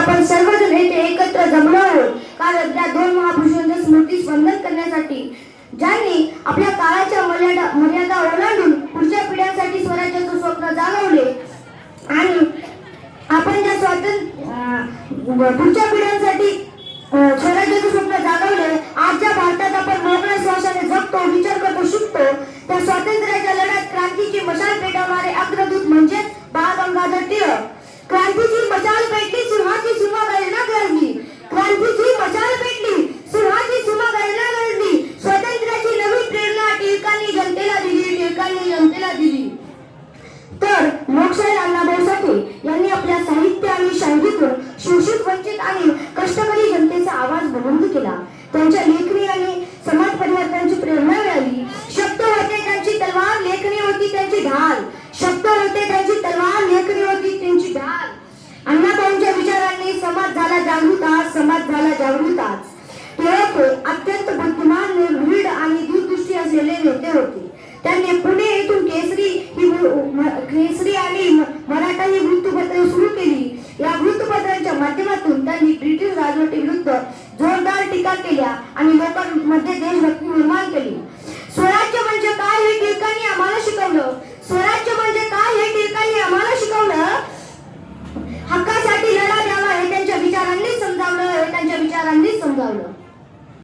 आपण सर्वजण येथे एकत्र जमलो आहोत कारण त्या दोन महापुरुषांच्या स्मृती स्पंदन करण्यासाठी, ज्यांनी आपल्या काळाच्या मर्यादा ओलांडून पुढच्या पिढ्यांसाठी स्वराज्याचं स्वप्न जागवले आणि आपण त्या पुढच्या पिढ्यांसाठी स्वराज्याचं स्वप्न जागवले. आज ज्या भारतात आपण मोकळ्या श्वासाने जगतो, विचार करतो, शिकतो, त्या स्वातंत्र्याच्या लढ्यात क्रांतीची मशाल पेटवणारे अग्रदूत म्हणजे बाळ गंगाधर टिळक. क्रांतीची मशाल पेटली, सिंहाची सीमा गळना गरजली. क्रांतीची मशाल पेटली, सिंहाची सीमा गळना गरजली. स्वातंत्र्याची नवी प्रेरणा टिळकांनी जनतेला दिली, टिळकांनी जनतेला दिली. तर लोकशाहीर अण्णाभाऊ साठे यांनी आपल्या साहित्य आणि शाहिरीतून शोषित, वंचित आणि कष्टकरी जनतेचा आवाज बुलंद केला. त्यांच्या लेखणी आणि समाज परिवर्तनाची प्रेरणा मिळाली. शब्द होते त्यांची तलवार, लेखणी होती त्यांची ढाल. शब्द होते त्यांची तलवार, लेखणी होती त्यांची ढाल. अण्णाभाऊंच्या विचारांनी समाज झाला जागृत आज, समाज झाला जागृत आज. टिळक अत्यंत बुद्धिमान, निर्भीड आणि दूरदृष्टी असलेले नेते होते. त्यांनी पुणे येथून केसरी आणि मराठा ही वृत्तपत्रे सुरू केली. या वृत्तपत्रांच्या माध्यमातून त्यांनी ब्रिटिश राजवटीविरुद्ध जोरदार टीका केल्या आणि लोकांमध्ये देशभक्ती